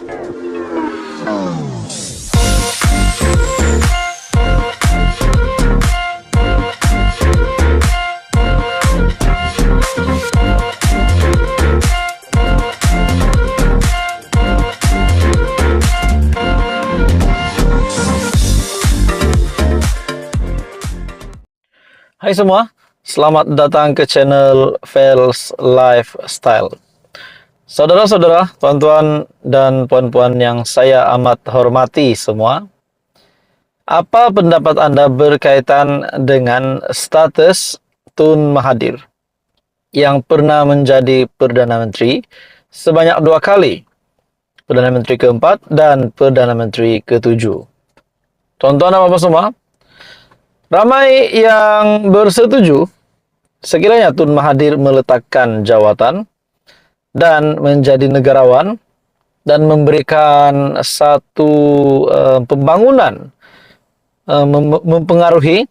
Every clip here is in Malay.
Hai semua, selamat datang ke channel Fels Lifestyle. Saudara-saudara, tuan-tuan dan puan-puan yang saya amat hormati semua, apa pendapat Anda berkaitan dengan status Tun Mahathir yang pernah menjadi Perdana Menteri sebanyak 2 kali, Perdana Menteri keempat dan Perdana Menteri ketujuh? Tuan-tuan dan bapak semua, ramai yang bersetuju sekiranya Tun Mahathir meletakkan jawatan dan menjadi negarawan dan memberikan satu pembangunan, mempengaruhi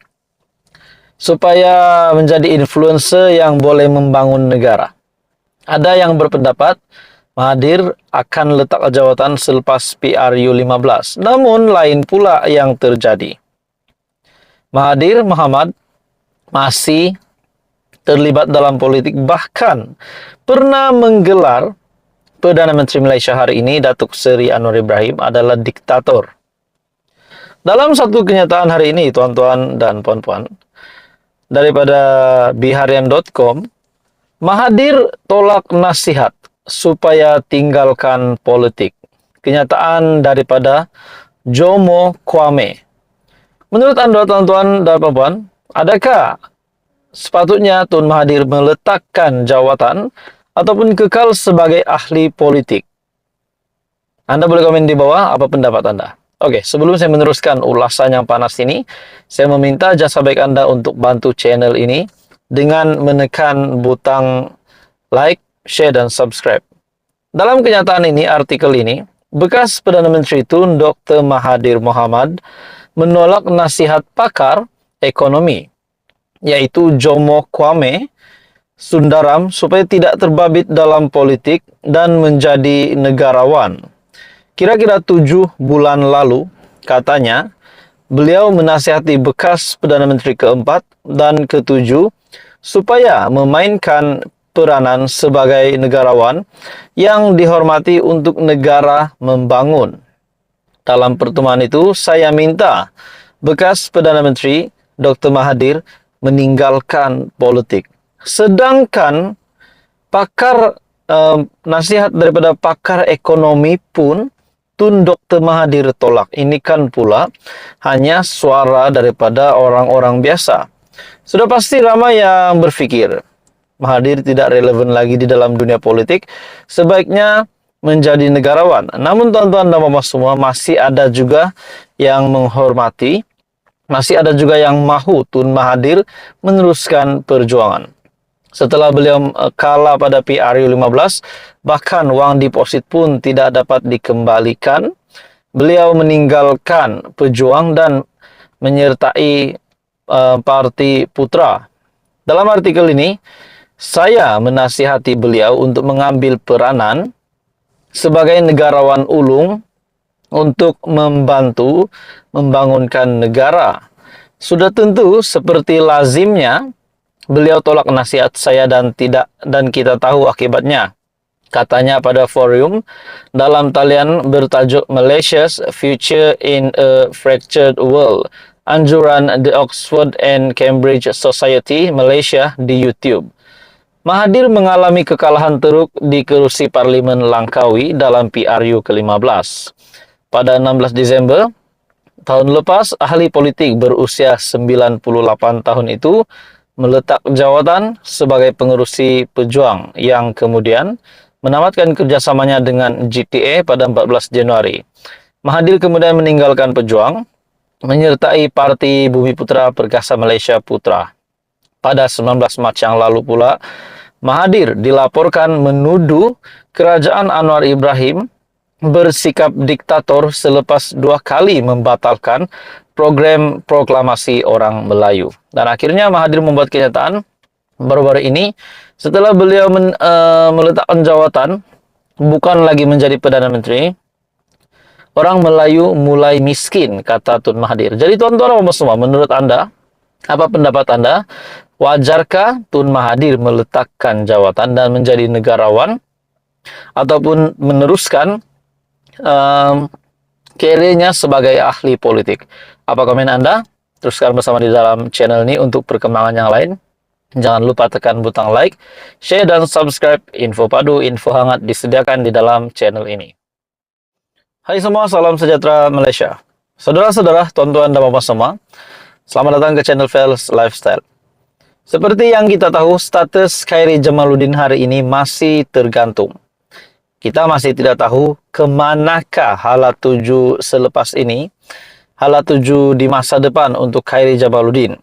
supaya menjadi influencer yang boleh membangun negara. Ada yang berpendapat Mahathir akan letak jawatan selepas PRU 15, namun lain pula yang terjadi. Mahathir Mohamad masih terlibat dalam politik, bahkan pernah menggelar Perdana Menteri Malaysia hari ini, Datuk Seri Anwar Ibrahim, adalah diktator. Dalam satu kenyataan hari ini, tuan-tuan dan puan-puan, daripada biharian.com, Mahathir tolak nasihat supaya tinggalkan politik. Kenyataan daripada Jomo Kwame. Menurut Anda, tuan-tuan dan puan-puan, adakah sepatutnya Tun Mahathir meletakkan jawatan ataupun kekal sebagai ahli politik? Anda boleh komen di bawah apa pendapat Anda. Oke, sebelum saya meneruskan ulasan yang panas ini, saya meminta jasa baik Anda untuk bantu channel ini dengan menekan butang like, share, dan subscribe. Dalam kenyataan ini, artikel ini, bekas Perdana Menteri Tun Dr. Mahathir Mohamad menolak nasihat pakar ekonomi, yaitu Jomo Kwame Sundaram, supaya tidak terbabit dalam politik dan menjadi negarawan. Kira-kira 7 bulan lalu, katanya, beliau menasihati bekas Perdana Menteri keempat dan ketujuh supaya memainkan peranan sebagai negarawan yang dihormati untuk negara membangun. Dalam pertemuan itu, saya minta bekas Perdana Menteri Dr. Mahathir meninggalkan politik. Sedangkan nasihat daripada pakar ekonomi pun Tun Dr. Mahathir tolak. Ini kan pula hanya suara daripada orang-orang biasa. Sudah pasti ramai yang berpikir Mahathir tidak relevan lagi di dalam dunia politik, sebaiknya menjadi negarawan. Namun tuan-tuan dan bapak semua, masih ada juga yang menghormati, masih ada juga yang mahu Tun Mahathir meneruskan perjuangan. Setelah beliau kalah pada PRU 15, bahkan wang deposit pun tidak dapat dikembalikan, beliau meninggalkan pejuang dan menyertai parti Putra. Dalam artikel ini, saya menasihati beliau untuk mengambil peranan sebagai negarawan ulung untuk membantu membangunkan negara. Sudah tentu seperti lazimnya beliau tolak nasihat saya dan kita tahu akibatnya. Katanya pada forum dalam talian bertajuk Malaysia's Future in a Fractured World, anjuran The Oxford and Cambridge Society Malaysia di YouTube. Mahathir mengalami kekalahan teruk di kerusi Parlimen Langkawi dalam PRU ke-15. Pada 16 Disember tahun lepas, ahli politik berusia 98 tahun itu meletak jawatan sebagai pengerusi pejuang yang kemudian menamatkan kerjasamanya dengan GTA pada 14 Januari. Mahathir kemudian meninggalkan pejuang, menyertai Parti Bumi Putra Perkasa Malaysia Putra. Pada 19 Mac yang lalu pula, Mahathir dilaporkan menuduh kerajaan Anwar Ibrahim bersikap diktator selepas 2 kali membatalkan program proklamasi orang Melayu. Dan akhirnya Mahathir membuat kenyataan baru-baru ini setelah beliau meletakkan jawatan, bukan lagi menjadi Perdana Menteri, Orang Melayu mulai miskin, kata Tun Mahathir. Jadi tuan-tuan dan semua, menurut Anda, apa pendapat Anda? Wajarkah Tun Mahathir meletakkan jawatan dan menjadi negarawan ataupun meneruskan karirnya sebagai ahli politik? Apa komen Anda? Teruskan bersama di dalam channel ini untuk perkembangan yang lain. Jangan lupa tekan butang like, share, dan subscribe. Info padu, info hangat disediakan di dalam channel ini. Hai semua, salam sejahtera Malaysia. Saudara-saudara, tuan-tuan dan bapak semua, selamat datang ke channel Fels Lifestyle. Seperti yang kita tahu, status Khairy Jamaluddin hari ini masih tergantung. Kita masih tidak tahu kemanakah hala tuju selepas ini, hala tuju di masa depan untuk Khairy Jamaluddin.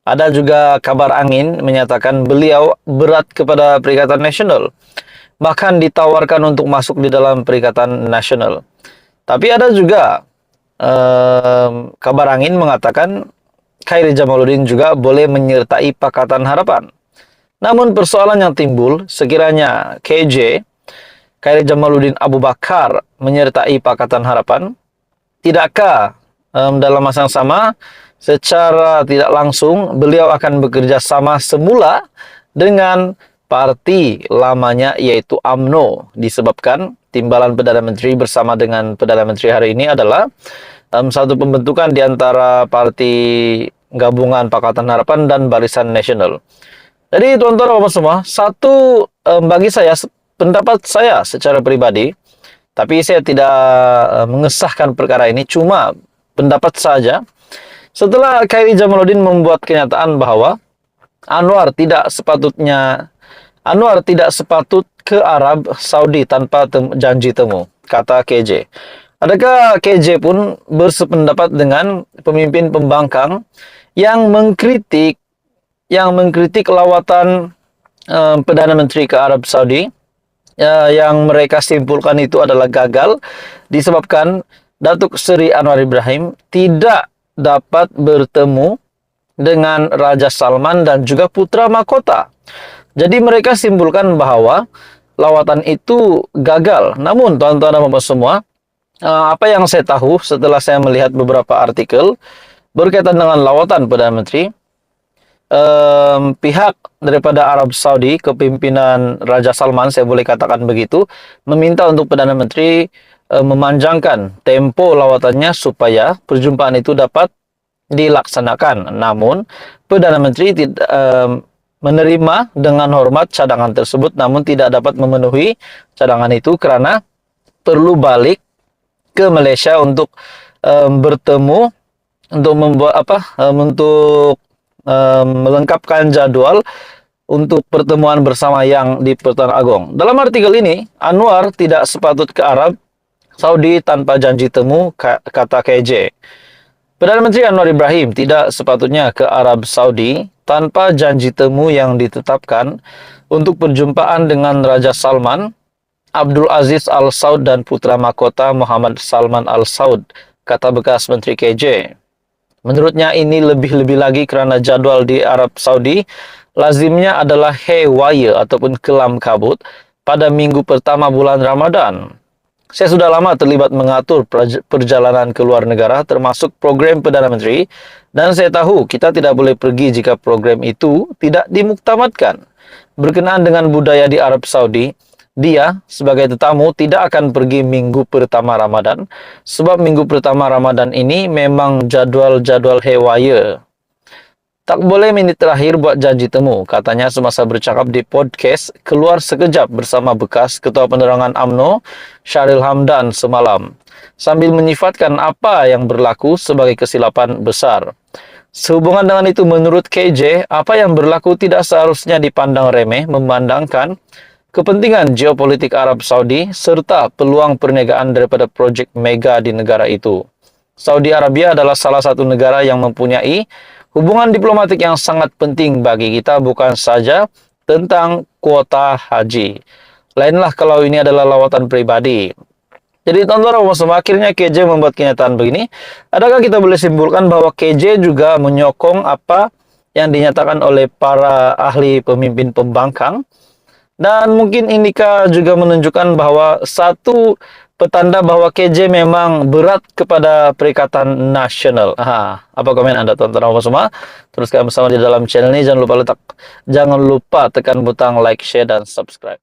Ada juga kabar angin menyatakan beliau berat kepada Perikatan Nasional, bahkan ditawarkan untuk masuk di dalam Perikatan Nasional. Tapi ada juga kabar angin mengatakan Khairy Jamaluddin juga boleh menyertai Pakatan Harapan. Namun persoalan yang timbul, sekiranya KJ, Khairy Jamaluddin Abu Bakar, menyertai Pakatan Harapan, tidakkah dalam masa yang sama, secara tidak langsung, beliau akan bekerja sama semula dengan parti lamanya, yaitu UMNO, disebabkan timbalan Perdana Menteri bersama dengan Perdana Menteri hari ini adalah satu pembentukan di antara parti gabungan Pakatan Harapan dan Barisan Nasional. Jadi tuan-tuan dan bapak semua, satu bagi saya, pendapat saya secara pribadi, tapi saya tidak mengesahkan perkara ini, cuma pendapat saja. Setelah Khairy Jamaluddin membuat kenyataan bahwa Anwar tidak sepatut ke Arab Saudi tanpa janji temu, kata KJ. Adakah KJ pun bersependapat dengan pemimpin pembangkang yang mengkritik lawatan Perdana Menteri ke Arab Saudi, yang mereka simpulkan itu adalah gagal disebabkan Datuk Seri Anwar Ibrahim tidak dapat bertemu dengan Raja Salman dan juga putra mahkota. Jadi mereka simpulkan bahwa lawatan itu gagal. Namun tuan-tuan dan bapak semua, apa yang saya tahu setelah saya melihat beberapa artikel berkaitan dengan lawatan Perdana Menteri, pihak daripada Arab Saudi, kepimpinan Raja Salman, saya boleh katakan begitu, meminta untuk Perdana Menteri memanjangkan tempo lawatannya supaya perjumpaan itu dapat dilaksanakan. Namun Perdana Menteri tidak menerima dengan hormat cadangan tersebut, namun tidak dapat memenuhi cadangan itu karena perlu balik ke Malaysia untuk bertemu, untuk melengkapkan jadwal untuk pertemuan bersama yang di Pertuan Agong. Dalam artikel ini, Anwar tidak sepatut ke Arab Saudi tanpa janji temu, kata KJ. Perdana Menteri Anwar Ibrahim tidak sepatutnya ke Arab Saudi tanpa janji temu yang ditetapkan untuk perjumpaan dengan Raja Salman, Abdul Aziz Al Saud, dan putra mahkota Muhammad Salman Al Saud, kata bekas Menteri KJ. Menurutnya ini lebih-lebih lagi kerana jadwal di Arab Saudi lazimnya adalah Haywire ataupun kelam kabut pada minggu pertama bulan Ramadan. Saya sudah lama terlibat mengatur perjalanan ke luar negara termasuk program Perdana Menteri, dan saya tahu kita tidak boleh pergi jika program itu tidak dimuktamadkan. Berkenaan dengan budaya di Arab Saudi, dia sebagai tetamu tidak akan pergi minggu pertama Ramadan, sebab minggu pertama Ramadan ini memang jadwal-jadwal Haywire. Tak boleh minit terakhir buat janji temu, katanya semasa bercakap di podcast Keluar Sekejap bersama bekas Ketua Penerangan UMNO Syahril Hamdan semalam, sambil menyifatkan apa yang berlaku sebagai kesilapan besar. Sehubungan dengan itu, menurut KJ, apa yang berlaku tidak seharusnya dipandang remeh memandangkan kepentingan geopolitik Arab Saudi serta peluang perniagaan daripada projek mega di negara itu. Saudi Arabia adalah salah satu negara yang mempunyai hubungan diplomatik yang sangat penting bagi kita, bukan saja tentang kuota haji. Lainlah kalau ini adalah lawatan pribadi. Jadi tuan-tuan semua, akhirnya KJ membuat kenyataan begini. Adakah kita boleh simpulkan bahwa KJ juga menyokong apa yang dinyatakan oleh para ahli pemimpin pembangkang? Dan mungkin Indika juga menunjukkan bahwa satu petanda bahwa KJ memang berat kepada Perikatan Nasional. Apa komen Anda teman-teman semua? Teruskan bersama di dalam channel ini. Jangan lupa tekan butang like, share, dan subscribe.